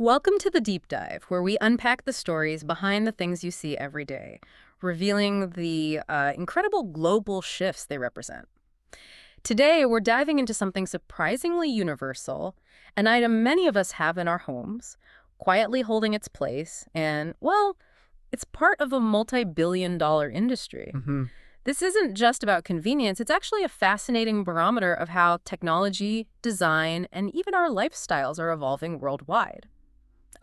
Welcome to the Deep Dive, where we unpack the stories behind the things you see every day, revealing the incredible global shifts they represent. Today, we're diving into something surprisingly universal, an item many of us have in our homes, quietly holding its place, and, well, it's part of a multi-billion-dollar industry. Hmm. This isn't just about convenience, it's actually a fascinating barometer of how technology, design, and even our lifestyles are evolving worldwide.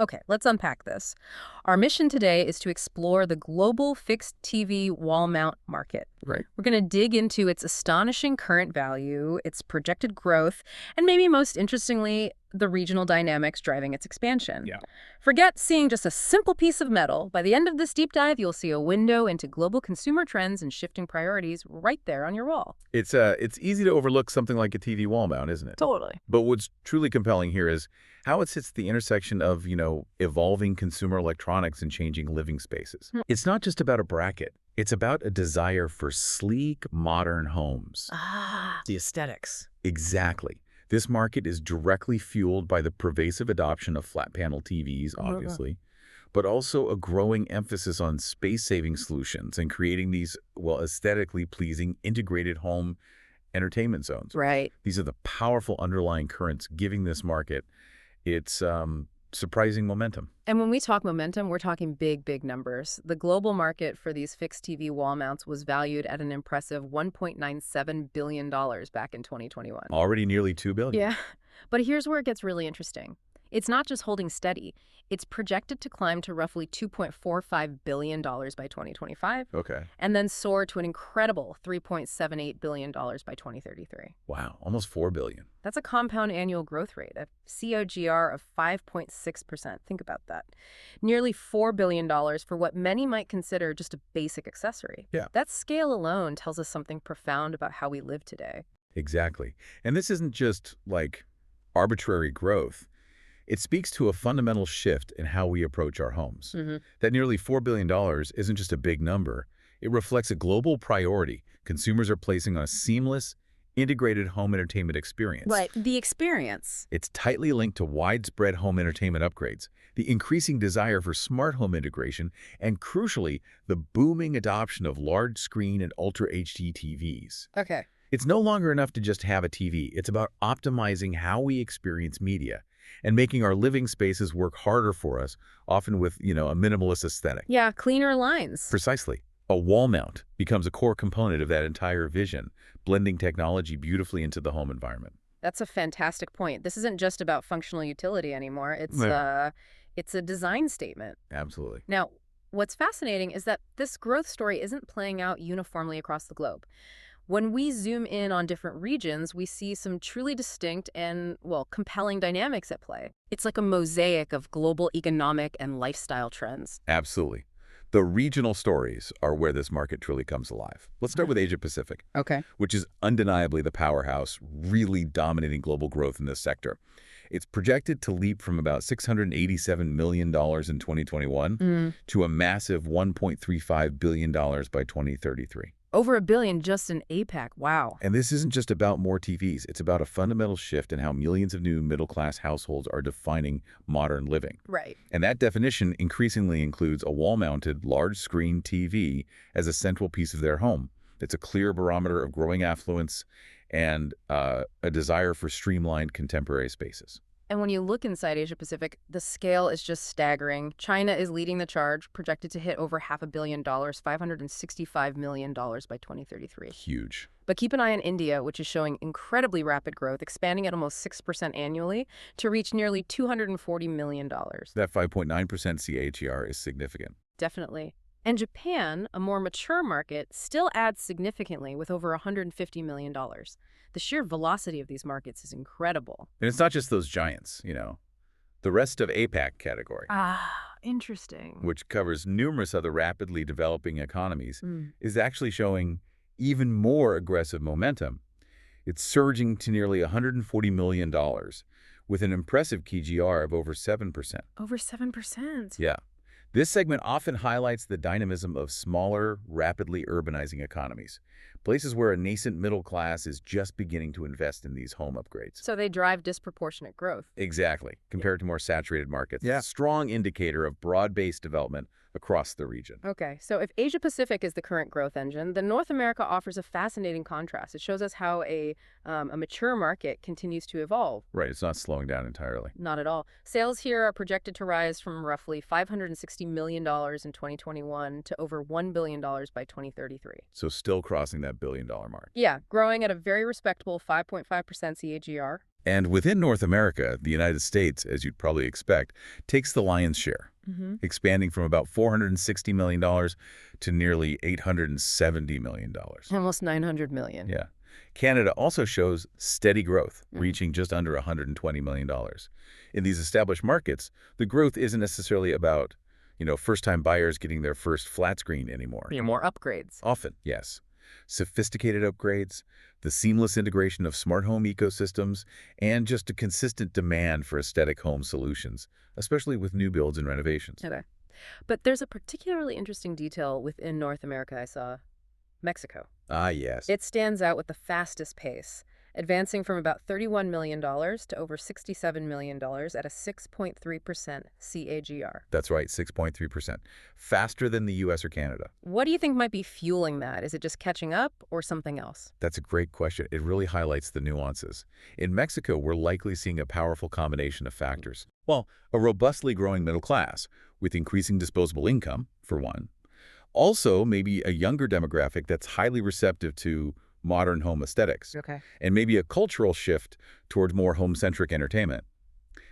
Okay, let's unpack this. Our mission today is to explore the global fixed TV wall mount market. Right. We're going to dig into its astonishing current value, its projected growth, and maybe most interestingly, the regional dynamics driving its expansion. Yeah. Forget seeing just a simple piece of metal. By the end of this deep dive, you'll see a window into global consumer trends and shifting priorities right there on your wall. It's easy to overlook something like a TV wall mount, isn't it? Totally. But what's truly compelling here is how it sits at the intersection of, evolving consumer electronics and changing living spaces. It's not just about a bracket. It's about a desire for sleek, modern homes. Ah, the aesthetics. Exactly. This market is directly fueled by the pervasive adoption of flat panel TVs, obviously, but also a growing emphasis on space-saving solutions and creating these, well, aesthetically pleasing integrated home entertainment zones. Right. These are the powerful underlying currents giving this market its surprising momentum. And when we talk momentum, we're talking big, big numbers. The global market for these fixed TV wall mounts was valued at an impressive $1.97 billion back in 2021. Already nearly $2 billion. Yeah, but here's where it gets really interesting. It's not just holding steady. It's projected to climb to roughly $2.45 billion by 2025, Okay. and then soar to an incredible $3.78 billion by 2033. Wow, almost $4 billion. That's a compound annual growth rate, a COGR of 5.6%. Think about that. Nearly $4 billion for what many might consider just a basic accessory. Yeah. That scale alone tells us something profound about how we live today. Exactly. And this isn't just like arbitrary growth. It speaks to a fundamental shift in how we approach our homes. That nearly $4 billion isn't just a big number. It reflects a global priority consumers are placing on a seamless, integrated home entertainment experience. Right, the experience. It's tightly linked to widespread home entertainment upgrades, the increasing desire for smart home integration, and crucially, the booming adoption of large-screen and Ultra HD TVs. Okay. It's no longer enough to just have a TV. It's about optimizing how we experience media and making our living spaces work harder for us, often with, a minimalist aesthetic. Yeah, cleaner lines. Precisely. A wall mount becomes a core component of that entire vision, blending technology beautifully into the home environment. That's a fantastic point. This isn't just about functional utility anymore. It's a design statement. Absolutely. Now, what's fascinating is that this growth story isn't playing out uniformly across the globe. When we zoom in on different regions, we see some truly distinct and, well, compelling dynamics at play. It's like a mosaic of global economic and lifestyle trends. Absolutely. The regional stories are where this market truly comes alive. Let's start with Asia Pacific, Okay. which is undeniably the powerhouse, really dominating global growth in this sector. It's projected to leap from about $687 million in 2021 to a massive $1.35 billion by 2033. Over $1 billion just in APAC. Wow. And this isn't just about more TVs. It's about a fundamental shift in how millions of new middle-class households are defining modern living. Right. And that definition increasingly includes a wall-mounted, large-screen TV as a central piece of their home. It's a clear barometer of growing affluence and a desire for streamlined contemporary spaces. And when you look inside Asia Pacific, the scale is just staggering. China is leading the charge, projected to hit over $500 million, $565 million by 2033. Huge. But keep an eye on India, which is showing incredibly rapid growth, expanding at almost 6% annually to reach nearly $240 million. That 5.9% CAGR is significant. Definitely. And Japan, a more mature market, still adds significantly with over $150 million. The sheer velocity of these markets is incredible. And it's not just those giants, The rest of APAC category, Ah, interesting. which covers numerous other rapidly developing economies, is actually showing even more aggressive momentum. It's surging to nearly $140 million, with an impressive KGR of over 7%. Over 7%. Yeah. This segment often highlights the dynamism of smaller, rapidly urbanizing economies, places where a nascent middle class is just beginning to invest in these home upgrades. So they drive disproportionate growth. Exactly, compared to more saturated markets. Yeah. A strong indicator of broad-based development across the region. Okay, so if Asia Pacific is the current growth engine, then North America offers a fascinating contrast. It shows us how a mature market continues to evolve. Right, it's not slowing down entirely. Not at all. Sales here are projected to rise from roughly $560 million in 2021 to over $1 billion by 2033. So still crossing that billion-dollar mark. Yeah, growing at a very respectable 5.5% CAGR. And within North America, the United States, as you'd probably expect, takes the lion's share, expanding from about $460 million to nearly $870 million. Almost 900 million. Yeah. Canada also shows steady growth, reaching just under $120 million. In these established markets, the growth isn't necessarily about, first-time buyers getting their first flat screen anymore. More upgrades. Often, yes. Sophisticated upgrades, the seamless integration of smart home ecosystems, and just a consistent demand for aesthetic home solutions, especially with new builds and renovations. Okay. But there's a particularly interesting detail within North America I saw. Mexico. Ah, yes. It stands out with the fastest pace, advancing from about $31 million to over $67 million at a 6.3% CAGR. That's right, 6.3%. Faster than the U.S. or Canada. What do you think might be fueling that? Is it just catching up or something else? That's a great question. It really highlights the nuances. In Mexico, we're likely seeing a powerful combination of factors. Well, a robustly growing middle class, with increasing disposable income, for one. Also, maybe a younger demographic that's highly receptive to modern home aesthetics. Okay. And maybe a cultural shift towards more home-centric entertainment.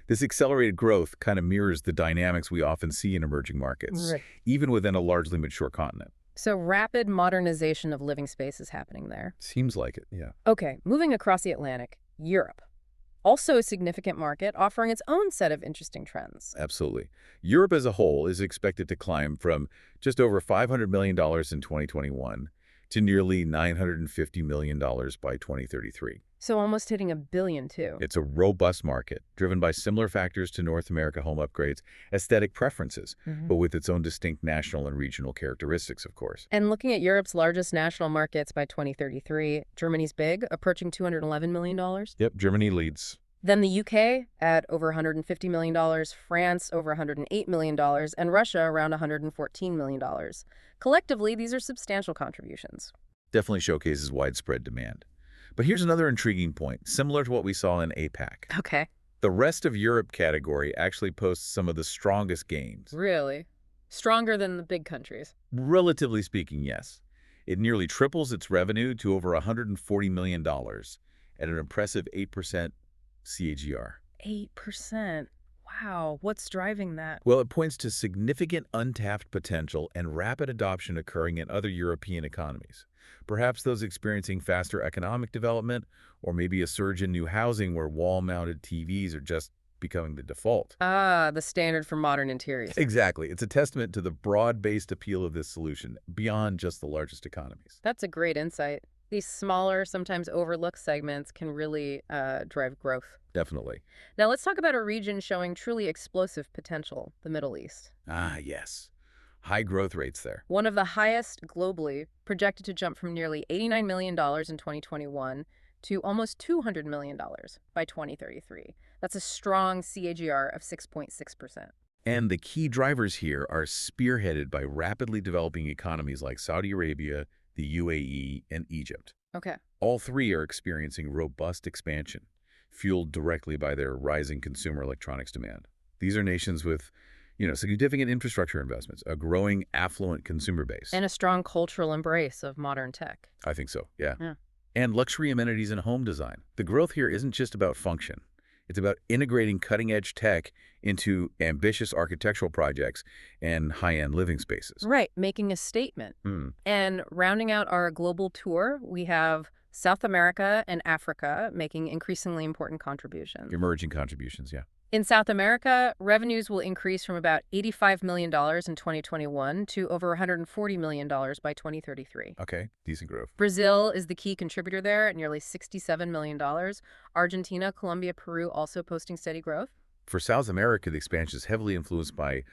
This accelerated growth kind of mirrors the dynamics we often see in emerging markets, even within a largely mature continent. So rapid modernization of living space is happening there. Seems like it, yeah. Okay, moving across the Atlantic, Europe. Also a significant market, offering its own set of interesting trends. Absolutely. Europe as a whole is expected to climb from just over $500 million in 2021 to nearly $950 million by 2033. So almost hitting $1 billion, too. It's a robust market, driven by similar factors to North America home upgrades, aesthetic preferences, but with its own distinct national and regional characteristics, of course. And looking at Europe's largest national markets by 2033, Germany's big, approaching $211 million. Yep, Germany leads. Then the UK at over $150 million, France over $108 million, and Russia around $114 million. Collectively, these are substantial contributions. Definitely showcases widespread demand. But here's another intriguing point, similar to what we saw in APAC. Okay. The rest of Europe category actually posts some of the strongest gains. Really? Stronger than the big countries? Relatively speaking, yes. It nearly triples its revenue to over $140 million at an impressive 8% CAGR. 8%. Wow. What's driving that? Well, it points to significant untapped potential and rapid adoption occurring in other European economies. Perhaps those experiencing faster economic development, or maybe a surge in new housing where wall-mounted TVs are just becoming the default. Ah, the standard for modern interiors. Exactly. It's a testament to the broad-based appeal of this solution beyond just the largest economies. That's a great insight. These smaller, sometimes overlooked segments can really drive growth. Definitely. Now let's talk about a region showing truly explosive potential, the Middle East. Ah, yes. High growth rates there. One of the highest globally, projected to jump from nearly $89 million in 2021 to almost $200 million by 2033. That's a strong CAGR of 6.6%. And the key drivers here are spearheaded by rapidly developing economies like Saudi Arabia, the UAE, and Egypt. Okay. All three are experiencing robust expansion, fueled directly by their rising consumer electronics demand. These are nations with, significant infrastructure investments, a growing affluent consumer base. And a strong cultural embrace of modern tech. I think so, yeah. And luxury amenities and home design. The growth here isn't just about function. It's about integrating cutting-edge tech into ambitious architectural projects and high-end living spaces. Right, making a statement. And rounding out our global tour, we have South America and Africa making increasingly important contributions. Emerging contributions, yeah. In South America, revenues will increase from about $85 million in 2021 to over $140 million by 2033. Okay, decent growth. Brazil is the key contributor there at nearly $67 million. Argentina, Colombia, Peru also posting steady growth. For South America, the expansion is heavily influenced by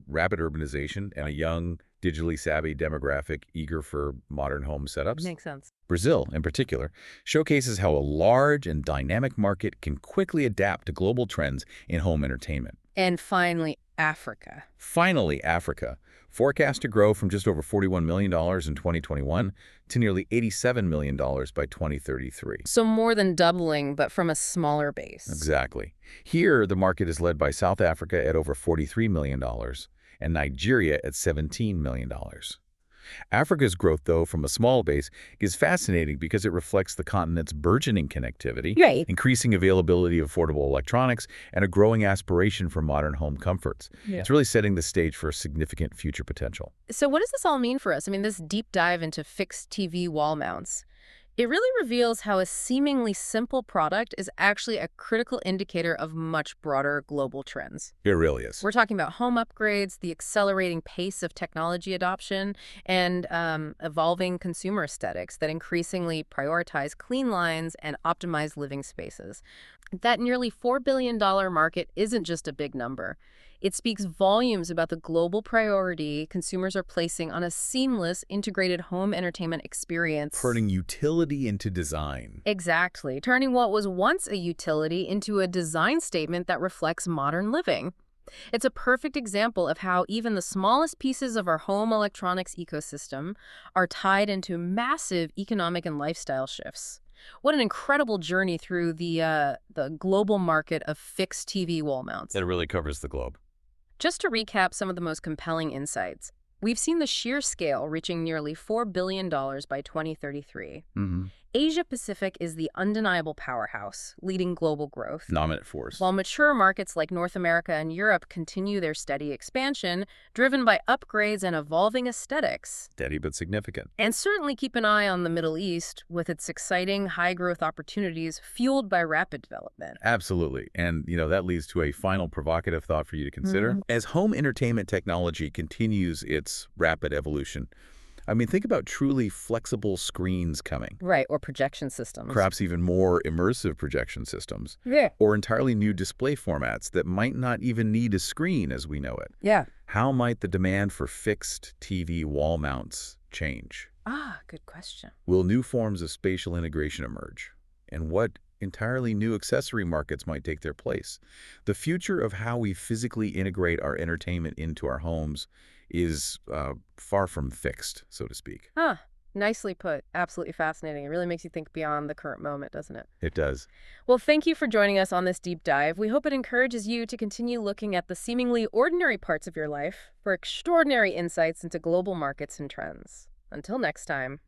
rapid urbanization and a young, digitally savvy demographic eager for modern home setups. Makes sense. Brazil, in particular, showcases how a large and dynamic market can quickly adapt to global trends in home entertainment. And finally, Africa. Finally, Africa, forecast to grow from just over $41 million in 2021 to nearly $87 million by 2033. So more than doubling, but from a smaller base. Exactly. Here, the market is led by South Africa at over $43 million and Nigeria at $17 million. Africa's growth, though, from a small base, is fascinating because it reflects the continent's burgeoning connectivity, Right. increasing availability of affordable electronics, and a growing aspiration for modern home comforts. Yeah. It's really setting the stage for significant future potential. So what does this all mean for us? I mean, this deep dive into fixed TV wall mounts, it really reveals how a seemingly simple product is actually a critical indicator of much broader global trends. It really is. We're talking about home upgrades, the accelerating pace of technology adoption, and evolving consumer aesthetics that increasingly prioritize clean lines and optimize living spaces. That nearly $4 billion market isn't just a big number. It speaks volumes about the global priority consumers are placing on a seamless, integrated home entertainment experience. Turning utility into design. Exactly. Turning what was once a utility into a design statement that reflects modern living. It's a perfect example of how even the smallest pieces of our home electronics ecosystem are tied into massive economic and lifestyle shifts. What an incredible journey through the global market of fixed TV wall mounts. It really covers the globe. Just to recap some of the most compelling insights, we've seen the sheer scale reaching nearly $4 billion by 2033. Asia-Pacific is the undeniable powerhouse, leading global growth. Dominant force. While mature markets like North America and Europe continue their steady expansion, driven by upgrades and evolving aesthetics. Steady but significant. And certainly keep an eye on the Middle East, with its exciting high-growth opportunities fueled by rapid development. Absolutely. And, that leads to a final provocative thought for you to consider. As home entertainment technology continues its rapid evolution, think about truly flexible screens coming. Right, or projection systems. Perhaps even more immersive projection systems. Yeah. Or entirely new display formats that might not even need a screen as we know it. Yeah. How might the demand for fixed TV wall mounts change? Good question. Will new forms of spatial integration emerge? And what entirely new accessory markets might take their place? The future of how we physically integrate our entertainment into our homes is far from fixed, so to speak. Nicely put. Absolutely fascinating. It really makes you think beyond the current moment, doesn't it? It does. Well, thank you for joining us on this deep dive. We hope it encourages you to continue looking at the seemingly ordinary parts of your life for extraordinary insights into global markets and trends. Until next time.